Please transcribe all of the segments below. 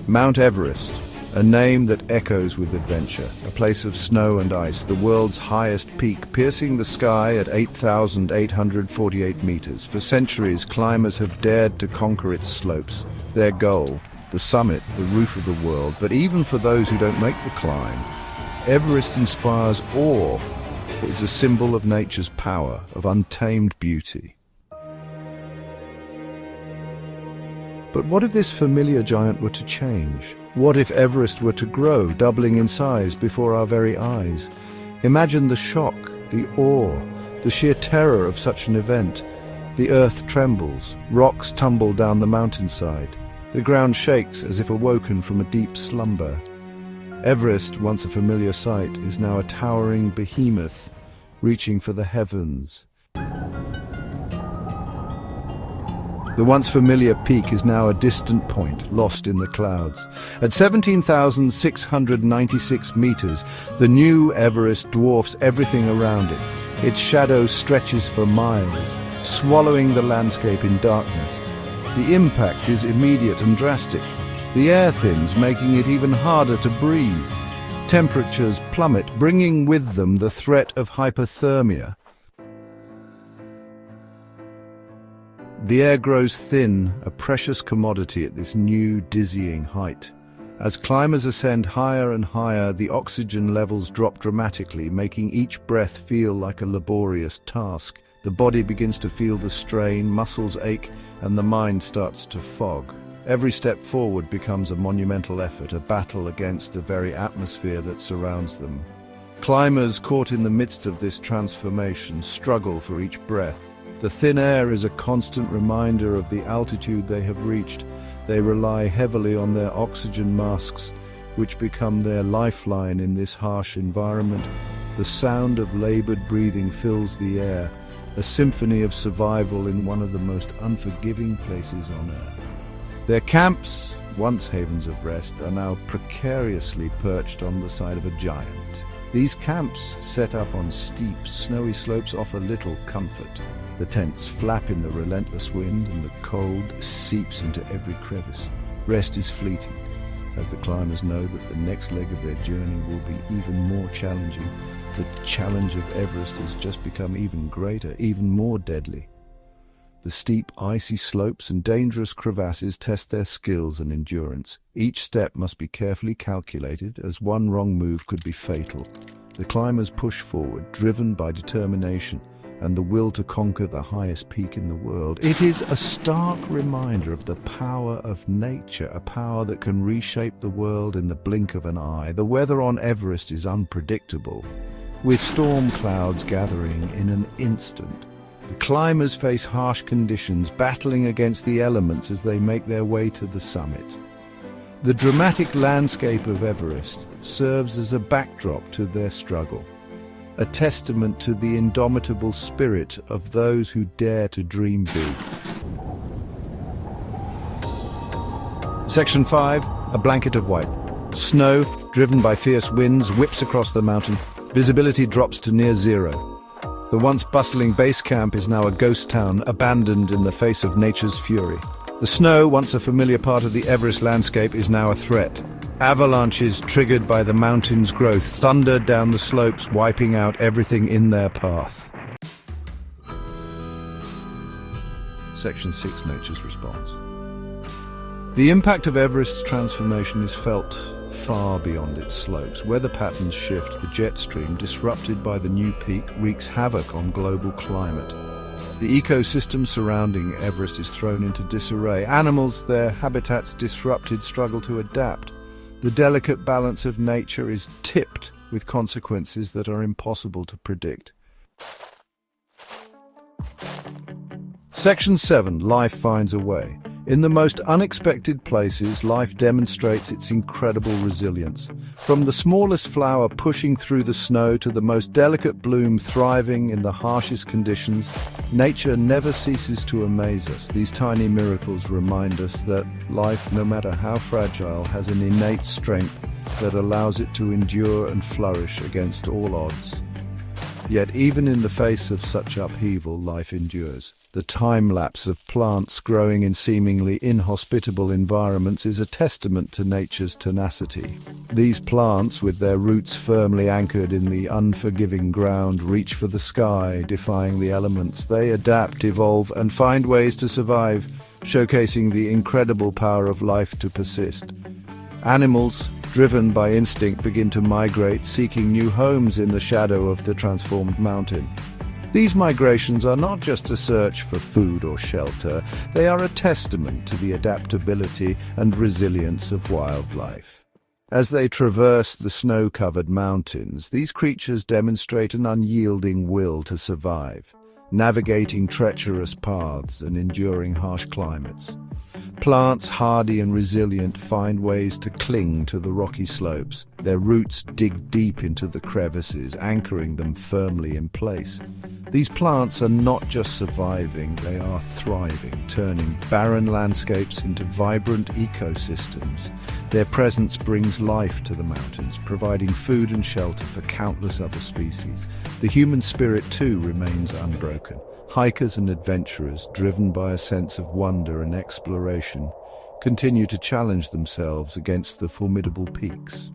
Mount Everest, a name that echoes with adventure, a place of snow and ice, the world's highest peak, piercing the sky at 8,848 meters. For centuries, climbers have dared to conquer its slopes. Their goal, the summit, the roof of the world. But even for those who don't make the climb, Everest inspires awe. It is a symbol of nature's power, of untamed beauty. But what if this familiar giant were to change? What if Everest were to grow, doubling in size before our very eyes? Imagine the shock, the awe, the sheer terror of such an event. The earth trembles, rocks tumble down the mountainside. The ground shakes as if awoken from a deep slumber. Everest, once a familiar sight, is now a towering behemoth, reaching for the heavens. The once familiar peak is now a distant point, lost in the clouds. At 17,696 meters, the new Everest dwarfs everything around it. Its shadow stretches for miles, swallowing the landscape in darkness. The impact is immediate and drastic. The air thins, making it even harder to breathe. Temperatures plummet, bringing with them the threat of hypothermia. The air grows thin, a precious commodity at this new, dizzying height. As climbers ascend higher and higher, the oxygen levels drop dramatically, making each breath feel like a laborious task. The body begins to feel the strain, muscles ache, and the mind starts to fog. Every step forward becomes a monumental effort, a battle against the very atmosphere that surrounds them. Climbers caught in the midst of this transformation struggle for each breath. The thin air is a constant reminder of the altitude they have reached. They rely heavily on their oxygen masks, which become their lifeline in this harsh environment. The sound of labored breathing fills the air, a symphony of survival in one of the most unforgiving places on earth. Their camps, once havens of rest, are now precariously perched on the side of a giant. These camps, set up on steep, snowy slopes, offer little comfort. The tents flap in the relentless wind, and the cold seeps into every crevice. Rest is fleeting, as the climbers know that the next leg of their journey will be even more challenging. The challenge of Everest has just become even greater, even more deadly. The steep, icy slopes and dangerous crevasses test their skills and endurance. Each step must be carefully calculated, as one wrong move could be fatal. The climbers push forward, driven by determination and the will to conquer the highest peak in the world. It is a stark reminder of the power of nature, a power that can reshape the world in the blink of an eye. The weather on Everest is unpredictable, with storm clouds gathering in an instant. The climbers face harsh conditions, battling against the elements as they make their way to the summit. The dramatic landscape of Everest serves as a backdrop to their struggle, a testament to the indomitable spirit of those who dare to dream big. Section 5, a blanket of white. Snow, driven by fierce winds, whips across the mountain. Visibility drops to near zero. The once bustling base camp is now a ghost town, abandoned in the face of nature's fury. The snow, once a familiar part of the Everest landscape, is now a threat. Avalanches triggered by the mountain's growth thunder down the slopes, wiping out everything in their path. Section 6, Nature's response. The impact of Everest's transformation is felt far beyond its slopes. Weather patterns shift. The jet stream, disrupted by the new peak, wreaks havoc on global climate. The ecosystem surrounding Everest is thrown into disarray. Animals, their habitats disrupted, struggle to adapt. The delicate balance of nature is tipped with consequences that are impossible to predict. Section 7, Life finds a way. In the most unexpected places, life demonstrates its incredible resilience. From the smallest flower pushing through the snow to the most delicate bloom thriving in the harshest conditions, nature never ceases to amaze us. These tiny miracles remind us that life, no matter how fragile, has an innate strength that allows it to endure and flourish against all odds. Yet even in the face of such upheaval, life endures. The time-lapse of plants growing in seemingly inhospitable environments is a testament to nature's tenacity. These plants, with their roots firmly anchored in the unforgiving ground, reach for the sky, defying the elements. They adapt, evolve, and find ways to survive, showcasing the incredible power of life to persist. Animals, driven by instinct, begin to migrate, seeking new homes in the shadow of the transformed mountain. These migrations are not just a search for food or shelter, they are a testament to the adaptability and resilience of wildlife. As they traverse the snow-covered mountains, these creatures demonstrate an unyielding will to survive, navigating treacherous paths and enduring harsh climates. Plants, hardy and resilient, find ways to cling to the rocky slopes. Their roots dig deep into the crevices, anchoring them firmly in place. These plants are not just surviving, they are thriving, turning barren landscapes into vibrant ecosystems. Their presence brings life to the mountains, providing food and shelter for countless other species. The human spirit, too, remains unbroken. Hikers and adventurers, driven by a sense of wonder and exploration, continue to challenge themselves against the formidable peaks.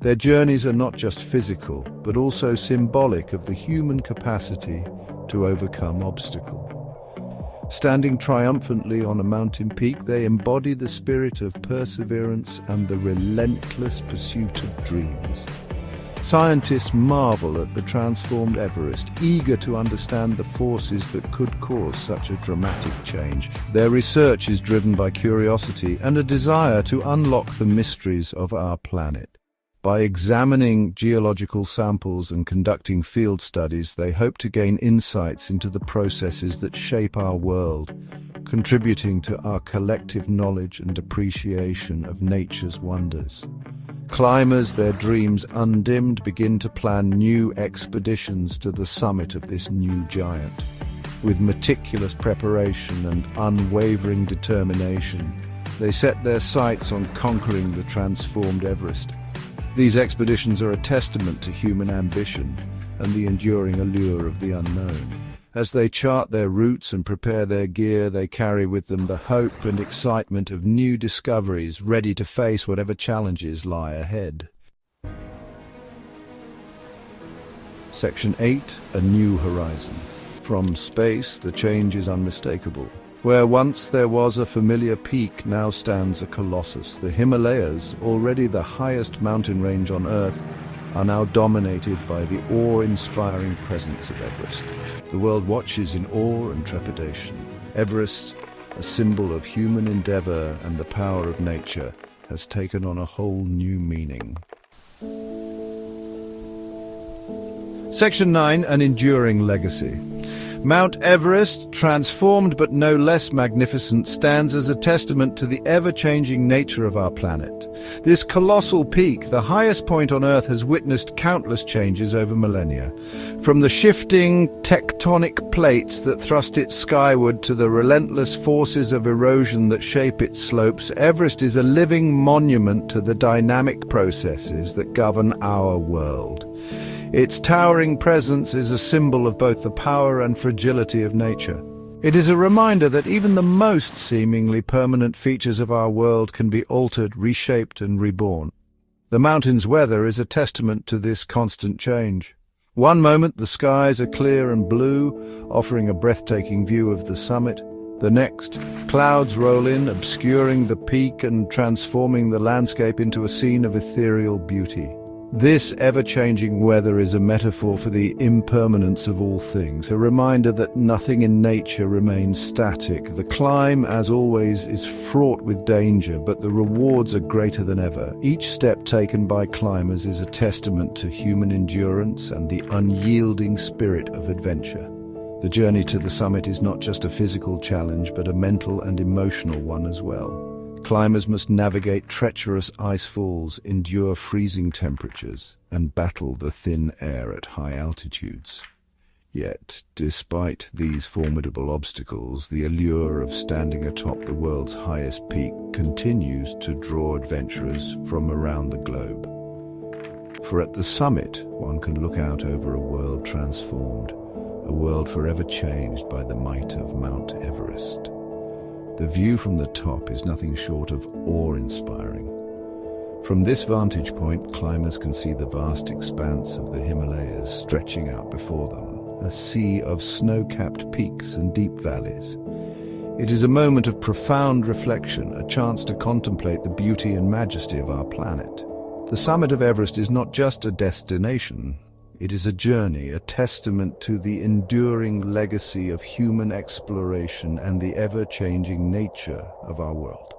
Their journeys are not just physical, but also symbolic of the human capacity to overcome obstacles. Standing triumphantly on a mountain peak, they embody the spirit of perseverance and the relentless pursuit of dreams. Scientists marvel at the transformed Everest, eager to understand the forces that could cause such a dramatic change. Their research is driven by curiosity and a desire to unlock the mysteries of our planet. By examining geological samples and conducting field studies, they hope to gain insights into the processes that shape our world, contributing to our collective knowledge and appreciation of nature's wonders. Climbers, their dreams undimmed, begin to plan new expeditions to the summit of this new giant. With meticulous preparation and unwavering determination, they set their sights on conquering the transformed Everest. These expeditions are a testament to human ambition and the enduring allure of the unknown. As they chart their routes and prepare their gear, they carry with them the hope and excitement of new discoveries, ready to face whatever challenges lie ahead. Section 8. A New Horizon. From space, the change is unmistakable. Where once there was a familiar peak, now stands a colossus. The Himalayas, already the highest mountain range on Earth, are now dominated by the awe-inspiring presence of Everest. The world watches in awe and trepidation. Everest, a symbol of human endeavor and the power of nature, has taken on a whole new meaning. Section 9. An Enduring Legacy. Mount Everest, transformed but no less magnificent, stands as a testament to the ever-changing nature of our planet. This colossal peak, the highest point on Earth, has witnessed countless changes over millennia. From the shifting tectonic plates that thrust it skyward to the relentless forces of erosion that shape its slopes, Everest is a living monument to the dynamic processes that govern our world. Its towering presence is a symbol of both the power and fragility of nature. It is a reminder that even the most seemingly permanent features of our world can be altered, reshaped, and reborn. The mountain's weather is a testament to this constant change. One moment the skies are clear and blue, offering a breathtaking view of the summit. The next, clouds roll in, obscuring the peak and transforming the landscape into a scene of ethereal beauty. This ever-changing weather is a metaphor for the impermanence of all things, a reminder that nothing in nature remains static. The climb, as always, is fraught with danger, but the rewards are greater than ever. Each step taken by climbers is a testament to human endurance and the unyielding spirit of adventure. The journey to the summit is not just a physical challenge, but a mental and emotional one as well. Climbers must navigate treacherous ice falls, endure freezing temperatures, and battle the thin air at high altitudes. Yet, despite these formidable obstacles, the allure of standing atop the world's highest peak continues to draw adventurers from around the globe. For at the summit, one can look out over a world transformed, a world forever changed by the might of Mount Everest. The view from the top is nothing short of awe-inspiring. From this vantage point, climbers can see the vast expanse of the Himalayas stretching out before them, a sea of snow-capped peaks and deep valleys. It is a moment of profound reflection, a chance to contemplate the beauty and majesty of our planet. The summit of Everest is not just a destination, it is a journey, a testament to the enduring legacy of human exploration and the ever-changing nature of our world.